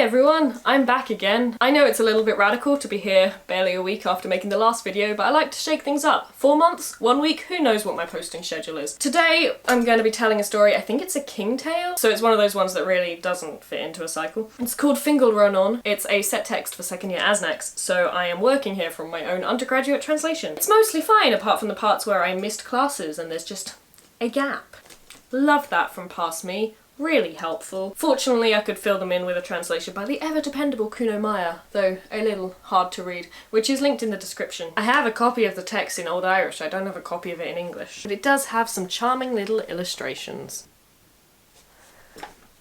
Hi everyone, I'm back again. I know it's a little bit radical to be here barely a week after making the last video, but I like to shake things up. 4 months, 1 week, who knows what my posting schedule is. Today I'm going to be telling a story, I think it's a king tale, so it's one of those ones that really doesn't fit into a cycle. It's called Fingal, Rónán. It's a set text for second year ASNACs, so I am working here from my own undergraduate translation. It's mostly fine apart from the parts where I missed classes and there's just a gap. Love that from past me. Really helpful. Fortunately, I could fill them in with a translation by the ever-dependable Máel, though a little hard to read, which is linked in the description. I have a copy of the text in Old Irish, I don't have a copy of it in English, but it does have some charming little illustrations.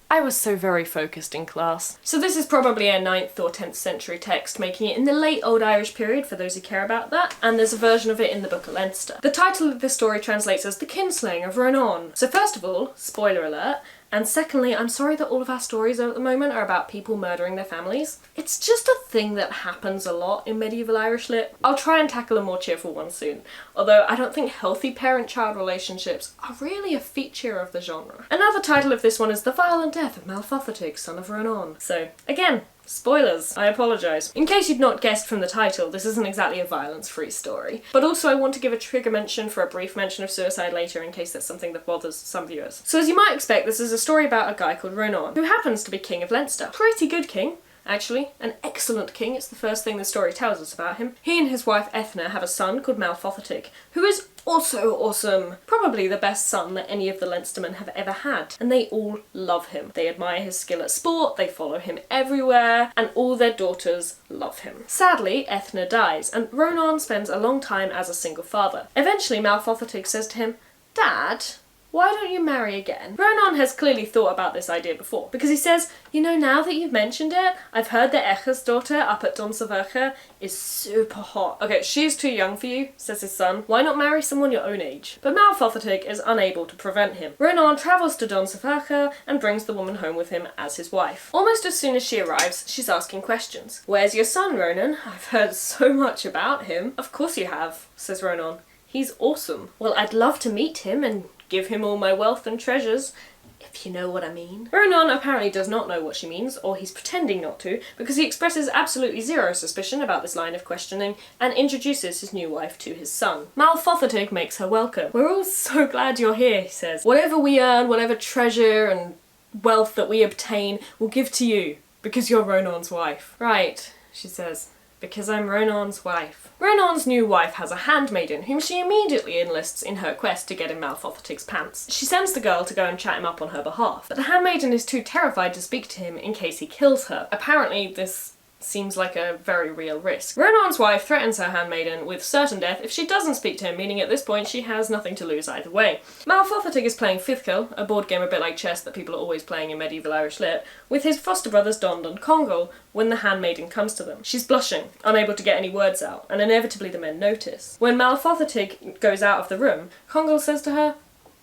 I was so very focused in class. So this is probably a 9th or 10th century text, making it in the late Old Irish period for those who care about that, and there's a version of it in the Book of Leinster. The title of this story translates as The Kinslaying of Rónán. So first of all, spoiler alert, and secondly, I'm sorry that all of our stories at the moment are about people murdering their families. It's just a thing that happens a lot in medieval Irish lit. I'll try and tackle a more cheerful one soon, although I don't think healthy parent-child relationships are really a feature of the genre. Another title of this one is The Violent Death of Máel Fothartaig, son of Rónán. So, again, spoilers, I apologise. In case you'd not guessed from the title, this isn't exactly a violence-free story. But also I want to give a trigger mention for a brief mention of suicide later in case that's something that bothers some viewers. So as you might expect, this is a story about a guy called Rónán, who happens to be king of Leinster. Pretty good king, actually. An excellent king, it's the first thing the story tells us about him. He and his wife Eithne have a son called Máel Fothartaig, who is also awesome. Probably the best son that any of the Leinstermen have ever had. And they all love him. They admire his skill at sport, they follow him everywhere, and all their daughters love him. Sadly, Eithne dies, and Rónán spends a long time as a single father. Eventually, Máel Fothartaig says to him, "Dad, why don't you marry again?" Rónán has clearly thought about this idea before, because he says, "You know, now that you've mentioned it, I've heard that Echa's daughter up at Donsavercha is super hot." "Okay, she's too young for you," says his son. "Why not marry someone your own age?" But Máel Fothartaig is unable to prevent him. Rónán travels to Donsavercha and brings the woman home with him as his wife. Almost as soon as she arrives, she's asking questions. "Where's your son, Rónán? I've heard so much about him." "Of course you have," says Rónán. "He's awesome." "Well, I'd love to meet him and give him all my wealth and treasures, if you know what I mean." Rónán apparently does not know what she means, or he's pretending not to, because he expresses absolutely zero suspicion about this line of questioning and introduces his new wife to his son. Máel Fothartaig makes her welcome. "We're all so glad you're here," he says. "Whatever we earn, whatever treasure and wealth that we obtain, we'll give to you, because you're Rónán's wife." "Right," she says. "Because I'm Rónán's wife." Rónán's new wife has a handmaiden whom she immediately enlists in her quest to get in Máel Fothartaig's pants. She sends the girl to go and chat him up on her behalf, but the handmaiden is too terrified to speak to him in case he kills her. Apparently this seems like a very real risk. Rónán's wife threatens her handmaiden with certain death if she doesn't speak to him, meaning at this point she has nothing to lose either way. Máel Fothartaig is playing Fingal, a board game a bit like chess that people are always playing in medieval Irish lit, with his foster brothers Dond and Congal when the handmaiden comes to them. She's blushing, unable to get any words out, and inevitably the men notice. When Máel Fothartaig goes out of the room, Congal says to her,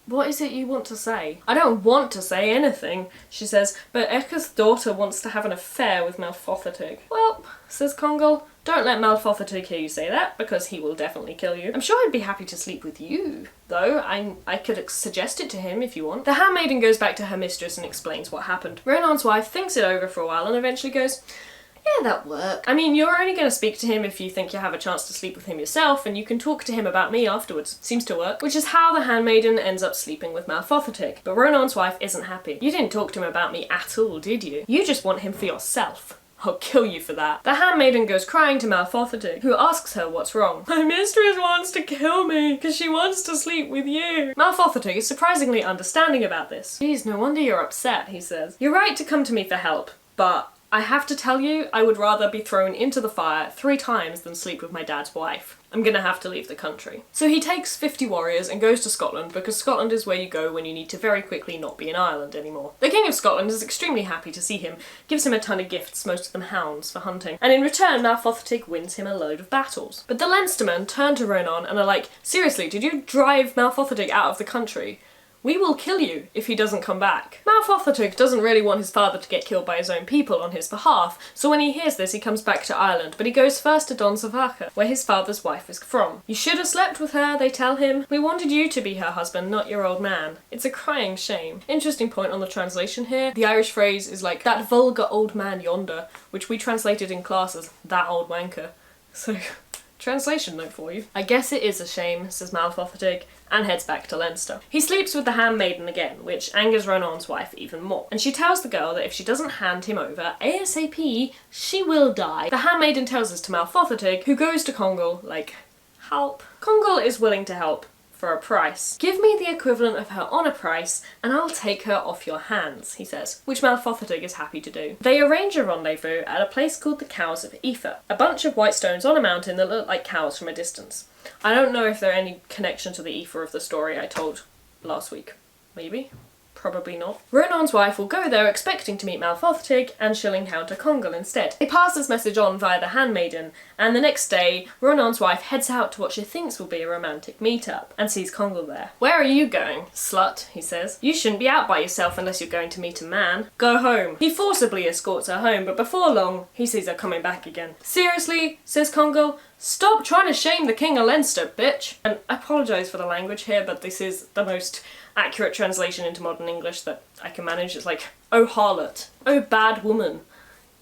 "What is it you want to say?" "I don't want to say anything," she says, "but Echa's daughter wants to have an affair with Máel Fothartaig." "Well," says Congal, "don't let Máel Fothartaig hear you say that, because he will definitely kill you. I'm sure I'd be happy to sleep with you, though. I could suggest it to him if you want." The handmaiden goes back to her mistress and explains what happened. Rónán's wife thinks it over for a while and eventually goes, "Yeah, that'll work. I mean, you're only going to speak to him if you think you have a chance to sleep with him yourself, and you can talk to him about me afterwards. Seems to work." Which is how the handmaiden ends up sleeping with Máel Fothartaig. But Rónán's wife isn't happy. "You didn't talk to him about me at all, did you? You just want him for yourself. I'll kill you for that." The handmaiden goes crying to Máel Fothartaig, who asks her what's wrong. "My mistress wants to kill me because she wants to sleep with you." Máel Fothartaig is surprisingly understanding about this. "Geez, no wonder you're upset," he says. "You're right to come to me for help, but I have to tell you, I would rather be thrown into the fire 3 times than sleep with my dad's wife. I'm gonna have to leave the country." So he takes 50 warriors and goes to Scotland, because Scotland is where you go when you need to very quickly not be in Ireland anymore. The King of Scotland is extremely happy to see him, gives him a ton of gifts, most of them hounds, for hunting, and in return Máel Fothartaig wins him a load of battles. But the Leinstermen turn to Rónán and are like, "Seriously, did you drive Máel Fothartaig out of the country? "We will kill you if he doesn't come back." Máel Fothartaig doesn't really want his father to get killed by his own people on his behalf, so when he hears this he comes back to Ireland, but he goes first to Donsafacha, where his father's wife is from. "You should have slept with her," they tell him. "We wanted you to be her husband, not your old man." It's a crying shame. Interesting point on the translation here. The Irish phrase is like, "that vulgar old man yonder," which we translated in class as "that old wanker." So, translation note for you. "I guess it is a shame," says Máel Fothartaig, and heads back to Leinster. He sleeps with the handmaiden again, which angers Rónán's wife even more, and she tells the girl that if she doesn't hand him over ASAP, she will die. The handmaiden tells this to Máel Fothartaig, who goes to Congal, like, help. Congal is willing to help. For a price. "Give me the equivalent of her honour price, and I'll take her off your hands," he says, which Máel Fothartaig is happy to do. They arrange a rendezvous at a place called the Cows of Aoife, a bunch of white stones on a mountain that look like cows from a distance. I don't know if there are any connection to the Aoife of the story I told last week. Maybe? Probably not. Rónán's wife will go there expecting to meet Máel Fothartaig, and she'll encounter Congal instead. They pass this message on via the handmaiden, and the next day, Rónán's wife heads out to what she thinks will be a romantic meet-up, and sees Congal there. "Where are you going, slut?" he says. "You shouldn't be out by yourself unless you're going to meet a man. Go home." He forcibly escorts her home, but before long, he sees her coming back again. "Seriously?" says Congal. "Stop trying to shame the King of Leinster, bitch!" And I apologise for the language here, but this is the most accurate translation into modern English that I can manage. It's like, "Oh harlot, oh bad woman."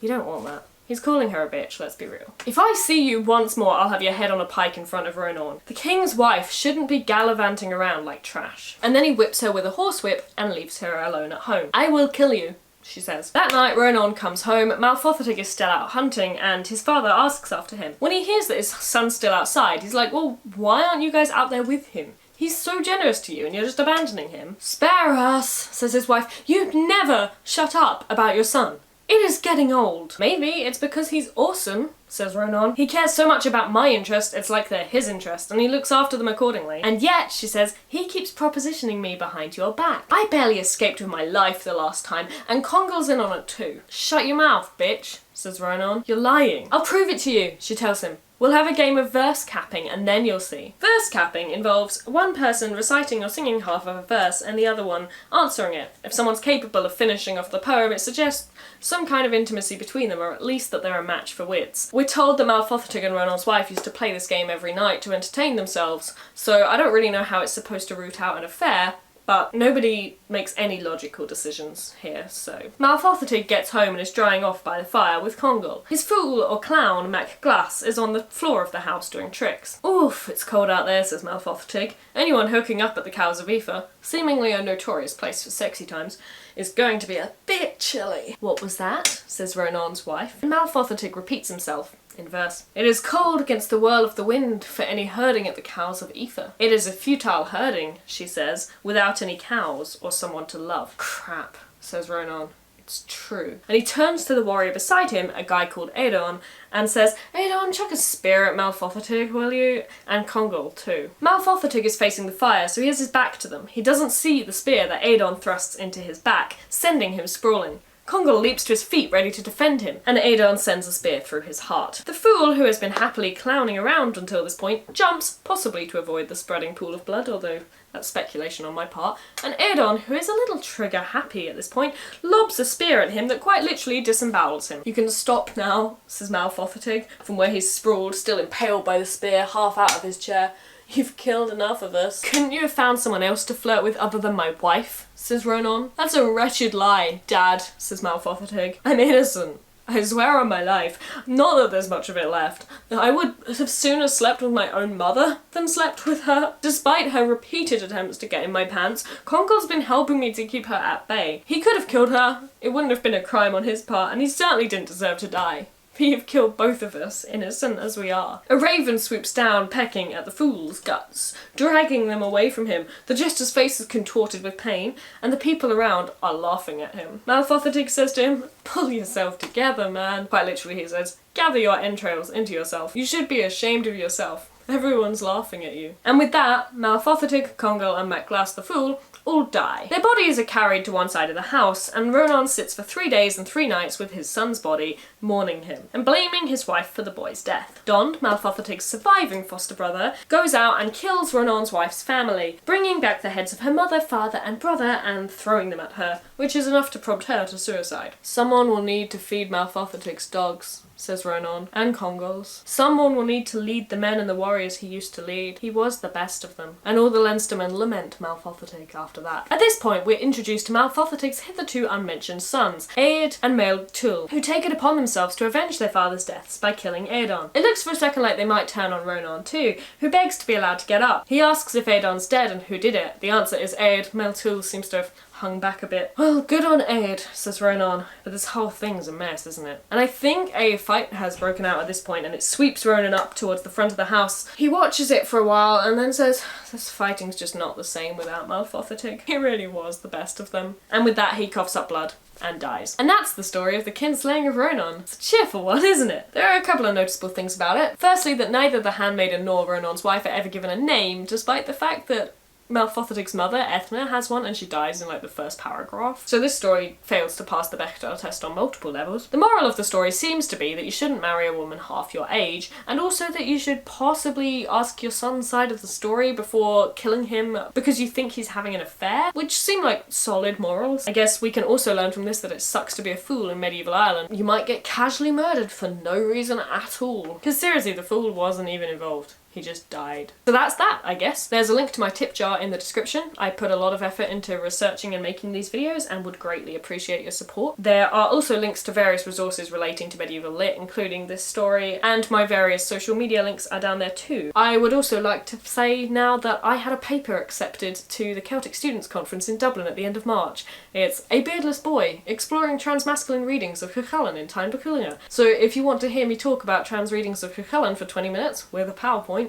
You don't want that. He's calling her a bitch, let's be real. "If I see you once more, I'll have your head on a pike in front of Rónán. The king's wife shouldn't be gallivanting around like trash." And then he whips her with a horsewhip and leaves her alone at home. "I will kill you," she says. That night, Rónán comes home. Máel Fothartaig is still out hunting, and his father asks after him. When he hears that his son's still outside, he's like, "Well, why aren't you guys out there with him? He's so generous to you and you're just abandoning him." "Spare us," says his wife. "You'd never shut up about your son. It is getting old." "Maybe it's because he's awesome," says Rónán. "He cares so much about my interest, it's like they're his interest, and he looks after them accordingly. And yet," she says, "he keeps propositioning me behind your back. I barely escaped with my life the last time, and Congal's in on it too." "Shut your mouth, bitch," says Rónán. "You're lying." "I'll prove it to you," she tells him. "We'll have a game of verse capping and then you'll see." Verse capping involves one person reciting or singing half of a verse and the other one answering it. If someone's capable of finishing off the poem, it suggests some kind of intimacy between them, or at least that they're a match for wits. We're told that Máel Fothartaig and Rónán's wife used to play this game every night to entertain themselves, so I don't really know how it's supposed to root out an affair, but nobody makes any logical decisions here, so. Máel Fothartaig gets home and is drying off by the fire with Congal. His fool or clown, Mac Glass, is on the floor of the house doing tricks. "Oof, it's cold out there," says Máel Fothartaig. "Anyone hooking up at the Cows of Aoife, seemingly a notorious place for sexy times, is going to be a bit chilly." "What was that?" says Rónán's wife. And Máel Fothartaig repeats himself in verse. "It is cold against the whirl of the wind for any herding at the Cows of Aoife. It is a futile herding," she says, "without any cows or someone to love." "Crap," says Rónán. It's true. And he turns to the warrior beside him, a guy called Éadán, and says, "Éadán, chuck a spear at Máel Fothartaig, will you? And Congal too." Máel Fothartaig is facing the fire, so he has his back to them. He doesn't see the spear that Éadán thrusts into his back, sending him sprawling. Congal leaps to his feet ready to defend him, and Éadán sends a spear through his heart. The fool, who has been happily clowning around until this point, jumps, possibly to avoid the spreading pool of blood, although that's speculation on my part, and Éadán, who is a little trigger happy at this point, lobs a spear at him that quite literally disembowels him. "You can stop now," says Máel Fothartaig, from where he's sprawled, still impaled by the spear, half out of his chair. "You've killed enough of us." "Couldn't you have found someone else to flirt with other than my wife?" says Rónán. "That's a wretched lie, Dad," says Máel Fothartaig. "I'm innocent. I swear on my life. Not that there's much of it left. I would have sooner slept with my own mother than slept with her. Despite her repeated attempts to get in my pants, Congal's been helping me to keep her at bay. He could have killed her. It wouldn't have been a crime on his part, and he certainly didn't deserve to die. We have killed both of us, innocent as we are." A raven swoops down, pecking at the fool's guts, dragging them away from him. The jester's face is contorted with pain, and the people around are laughing at him. Máel Fothartaig says to him, "Pull yourself together, man." Quite literally he says, "Gather your entrails into yourself. You should be ashamed of yourself. Everyone's laughing at you. And with that, Máel Fothartaig, Congal and Macglas the Fool all die. Their bodies are carried to one side of the house, and Rónán sits for 3 days and 3 nights with his son's body, mourning him, and blaming his wife for the boy's death. Don, Máel Fothartaig's surviving foster brother, goes out and kills Rónán's wife's family, bringing back the heads of her mother, father and brother and throwing them at her, which is enough to prompt her to suicide. Someone will need to feed Máel Fothartaig's dogs, says Rónán, and Congal's. Someone will need to lead the men and the warriors he used to lead. He was the best of them. And all the Leinstermen lament Máel Fothartaig after that. At this point, we're introduced to Máel Fothartaig's hitherto unmentioned sons, Éed and Máel Túil, who take it upon themselves to avenge their father's deaths by killing Éadán. It looks for a second like they might turn on Rónán too, who begs to be allowed to get up. He asks if Éadán's dead and who did it. The answer is Éed. Máel Túil seems to have hung back a bit. Well, good on Éad, says Rónán, but this whole thing's a mess, isn't it? And I think a fight has broken out at this point and it sweeps Rónán up towards the front of the house. He watches it for a while and then says, this fighting's just not the same without Máel Fothartaig. He really was the best of them. And with that he coughs up blood and dies. And that's the story of the kinslaying of Rónán. It's a cheerful one, isn't it? There are a couple of noticeable things about it. Firstly, that neither the handmaiden nor Rónán's wife are ever given a name, despite the fact that Máel Fothartaig's mother, Ethna, has one and she dies in like the first paragraph. So this story fails to pass the Bechdel test on multiple levels. The moral of the story seems to be that you shouldn't marry a woman half your age, and also that you should possibly ask your son's side of the story before killing him because you think he's having an affair, which seem like solid morals. I guess we can also learn from this that it sucks to be a fool in medieval Ireland. You might get casually murdered for no reason at all. Because seriously, the fool wasn't even involved. He just died. So that's that, I guess. There's a link to my tip jar in the description. I put a lot of effort into researching and making these videos and would greatly appreciate your support. There are also links to various resources relating to medieval lit, including this story, and my various social media links are down there too. I would also like to say now that I had a paper accepted to the Celtic Students' Conference in Dublin at the end of March. It's A Beardless Boy, Exploring Transmasculine Readings of Cuchulainn in Time Cuchulainn. So if you want to hear me talk about trans readings of Cuchulainn for 20 minutes with a PowerPoint,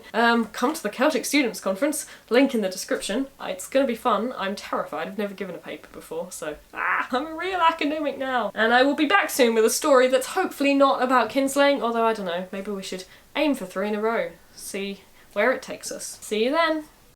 come to the Celtic Students' Conference, link in the description. It's gonna be fun. I'm terrified, I've never given a paper before, so I'm a real academic now. And I will be back soon with a story that's hopefully not about kinslaying, although I don't know, maybe we should aim for 3 in a row, see where it takes us. See you then!